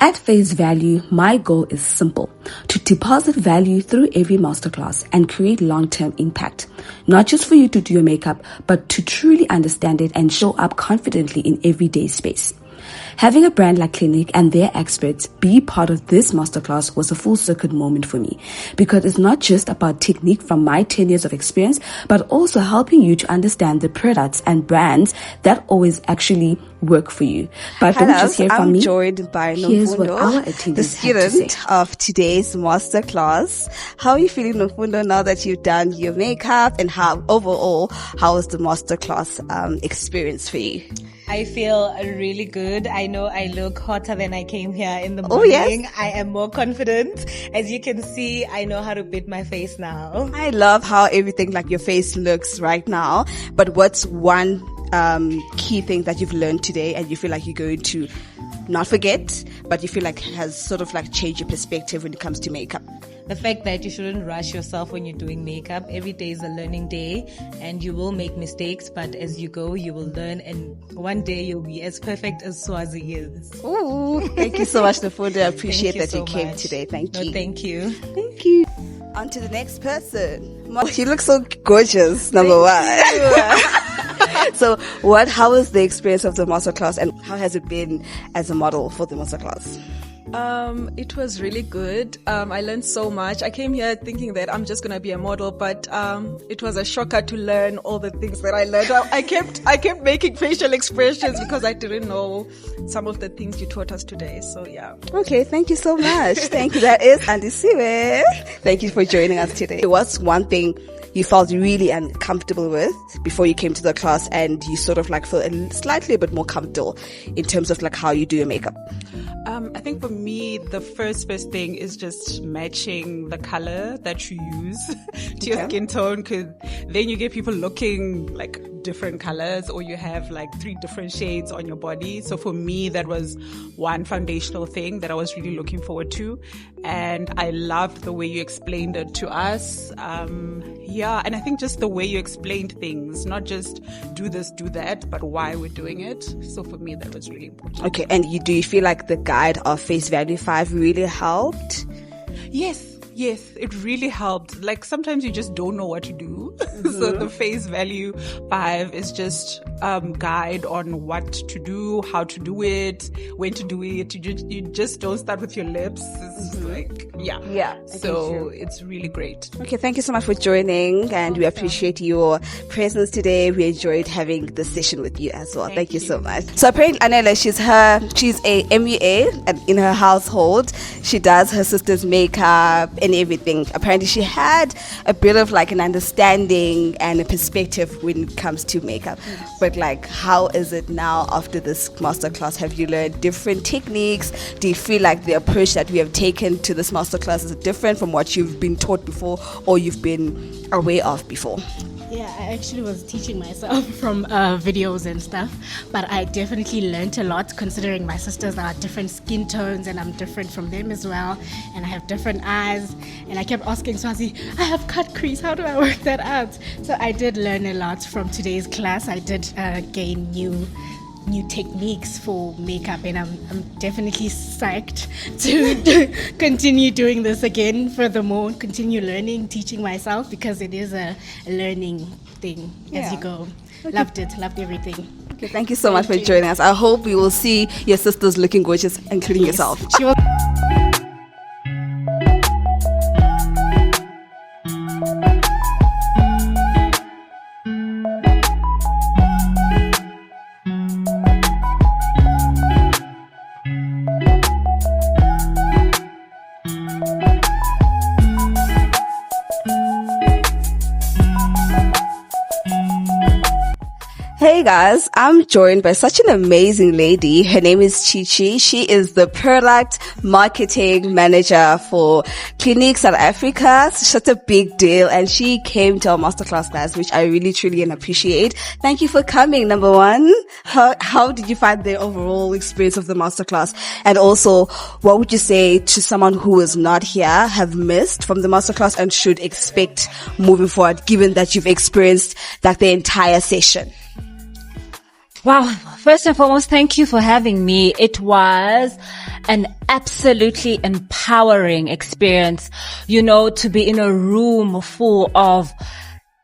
At face value, my goal is simple: to deposit value through every masterclass and create long-term impact. Not just for you to do your makeup, but to truly understand it and show up confidently in everyday space. Having a brand like Clinique and their experts be part of this masterclass was a full circuit moment for me, because it's not just about technique from my 10 years of experience, but also helping you to understand the products and brands that always actually work for you. But don't just hear from me. I'm joined by Nomfundo, the student of today's masterclass. How are you feeling, Nomfundo, now that you've done your makeup, and how was the masterclass experience for you? I feel really good. I know I look hotter than I came here in the morning. Oh, yes. I am more confident. As you can see, I know how to beat my face now. I love how everything, like your face looks right now. But what's one key thing that you've learned today and you feel like you're going to not forget, but you feel like has sort of like changed your perspective when it comes to makeup? The fact that you shouldn't rush yourself when you're doing makeup. Every day is a learning day, and you will make mistakes, but as you go, you will learn, and one day you'll be as perfect as Swazi is. Ooh, thank you so much, Nomfundo. I appreciate that you came today. Thank you. No, thank you. Thank you. On to the next person. You look so gorgeous, number one. So how was the experience of the masterclass, and how has it been as a model for the masterclass? It was really good. I learned so much. I came here thinking that I'm just gonna be a model, but it was a shocker to learn all the things that I learned. I kept making facial expressions because I didn't know some of the things you taught us today. So yeah. Okay, thank you so much. Thank you. That is Andisiwe. Thank you for joining us today. What's one thing you felt really uncomfortable with before you came to the class, and you sort of like feel slightly a bit more comfortable in terms of like how you do your makeup? I think for me, the first thing is just matching the color that you use to your skin tone, because then you get people looking like different colors, or you have like 3 different shades on your body. So for me, that was one foundational thing that I was really looking forward to. And I loved the way you explained it to us. And I think just the way you explained things, not just do this, do that, but why we're doing it. So for me, that was really important. Okay. And do you feel like the guide of Face Value 5 really helped? Yes, it really helped. Like sometimes you just don't know what to do. Mm-hmm. So the Face Value 5 is just guide on what to do, how to do it, when to do it. You just don't start with your lips. It's like, yeah. So it's really great. Okay, thank you so much for joining, and we appreciate your presence today. We enjoyed having this session with you as well. Thank you so much. So apparently, Anela, she's a MUA in her household. She does her sister's makeup and everything. Apparently she had a bit of like an understanding and a perspective when it comes to makeup. But like, how is it now after this masterclass? Have you learned different techniques? Do you feel like the approach that we have taken to this masterclass is different from what you've been taught before or you've been aware of before? Yeah, I actually was teaching myself from videos and stuff, but I definitely learned a lot, considering my sisters are different skin tones and I'm different from them as well, and I have different eyes, and I kept asking Swazi, I have cut crease, how do I work that out? So I did learn a lot from today's class. I did gain new techniques for makeup, and I'm definitely psyched to continue doing this again, furthermore continue learning, teaching myself, because it is a learning thing as you go. Okay. Loved everything. Okay, thank you so much for joining us. I hope we will see your sisters looking gorgeous, including yourself. She will. Hey guys, I'm joined by such an amazing lady. Her name is Chichi. She is the product marketing manager for Clinique South Africa. It's such a big deal, and she came to our masterclass class, which I really truly appreciate. Thank you for coming, number one. How did you find the overall experience of the masterclass? And also, what would you say to someone who is not here, have missed from the masterclass, and should expect moving forward, given that you've experienced like the entire session? Wow. First and foremost, thank you for having me. It was an absolutely empowering experience, to be in a room full of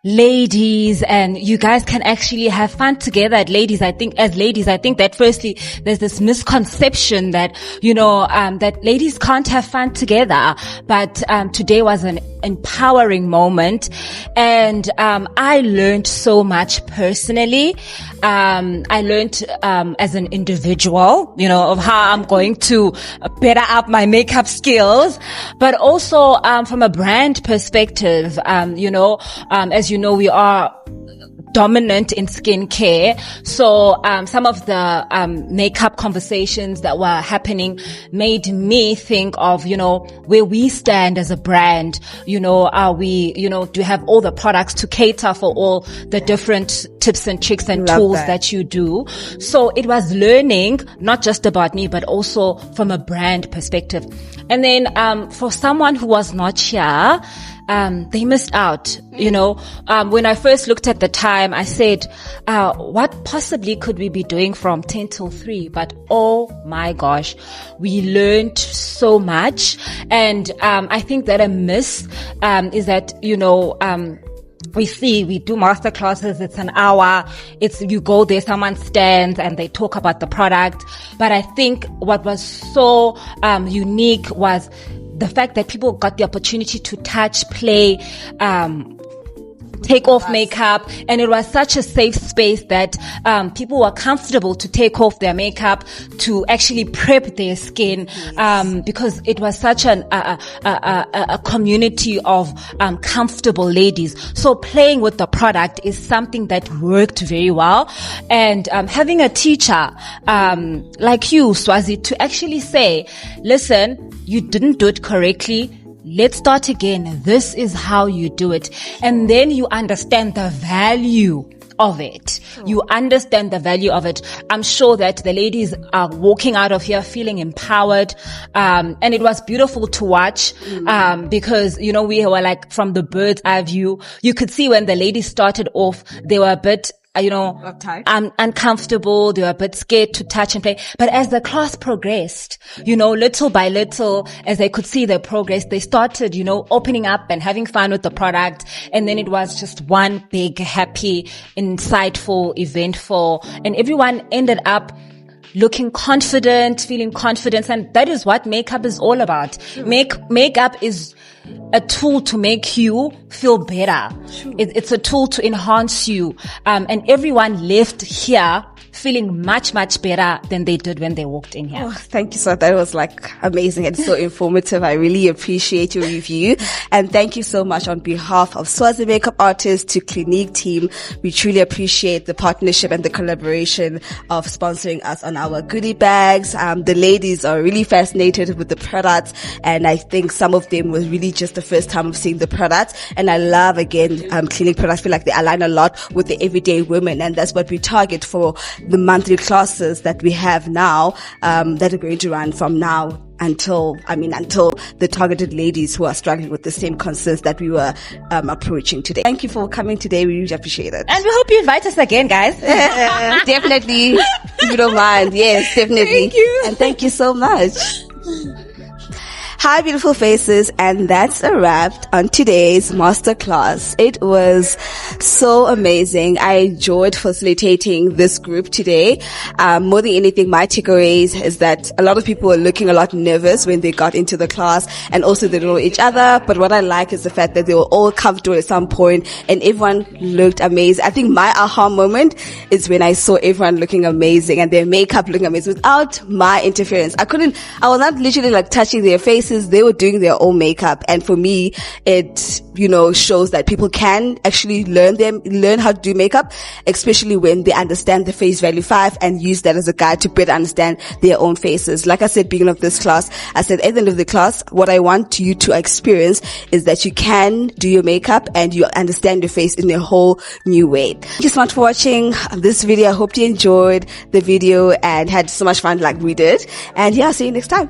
ladies, and you guys can actually have fun together as ladies. I think that firstly, there's this misconception that, that ladies can't have fun together. But, today was an empowering moment, and, I learned so much personally. I learned, as an individual, of how I'm going to better up my makeup skills, but also, from a brand perspective, as we are dominant in skincare. So, some of the, makeup conversations that were happening made me think of, where we stand as a brand. Are we, do you have all the products to cater for all the different tips and tricks and tools that you do? So it was learning not just about me, but also from a brand perspective. And then, for someone who was not here, they missed out, when I first looked at the time, I said, what possibly could we be doing from 10 till 3? But oh my gosh, we learned so much. And, I think that a miss, is that, we do masterclasses, it's an hour, you go there, someone stands and they talk about the product. But I think what was so, unique was the fact that people got the opportunity to touch, play, take off makeup, and it was such a safe space that people were comfortable to take off their makeup, to actually prep their skin, because it was such a community of comfortable ladies. So playing with the product is something that worked very well, and having a teacher like you, Swazi, to actually say, listen, you didn't do it correctly, let's start again. This is how you do it. And then you understand the value of it. You understand the value of it. I'm sure that the ladies are walking out of here feeling empowered. And it was beautiful to watch, because, we were like from the bird's eye view. You could see when the ladies started off, they were a bit, uncomfortable. They were a bit scared to touch and play. But as the class progressed, little by little, as they could see the progress, they started, opening up and having fun with the product. And then it was just one big, happy, insightful, eventful, and everyone ended up looking confident, feeling confident. And that is what makeup is all about. Makeup is a tool to make you feel better. It's a tool to enhance you. And everyone left here feeling much, much better than they did when they walked in here. Oh, thank you so much. That was amazing and so informative. I really appreciate your review. And thank you so much on behalf of Swazi Makeup Artists to Clinique team. We truly appreciate the partnership and the collaboration of sponsoring us on our goodie bags. The ladies are really fascinated with the products, and I think some of them was really just the first time of seeing the products. And I love, again, Clinique products feel like they align a lot with the everyday women, and that's what we target for the monthly classes that we have now, that are going to run from now until the targeted ladies who are struggling with the same concerns that we were approaching today. Thank you for coming today. We really appreciate it. And we hope you invite us again, guys. Definitely. If you don't mind. Yes, definitely. Thank you. And thank you so much. Hi, beautiful faces, and that's a wrap on today's masterclass. It was so amazing. I enjoyed facilitating this group today. More than anything, my takeaways is that a lot of people were looking a lot nervous when they got into the class, and also they don't know each other. But what I like is the fact that they were all comfortable at some point, and everyone looked amazing. I think my aha moment is when I saw everyone looking amazing and their makeup looking amazing without my interference. I was not literally touching their faces. They were doing their own makeup, and for me it shows that people can actually learn how to do makeup, especially when they understand the face value 5 and use that as a guide to better understand their own faces. Like I said, beginning of this class, I said at the end of the class, what I want you to experience is that you can do your makeup and you understand your face in a whole new way. Thank you so much for watching this video. I hope you enjoyed the video and had so much fun like we did, and see you next time.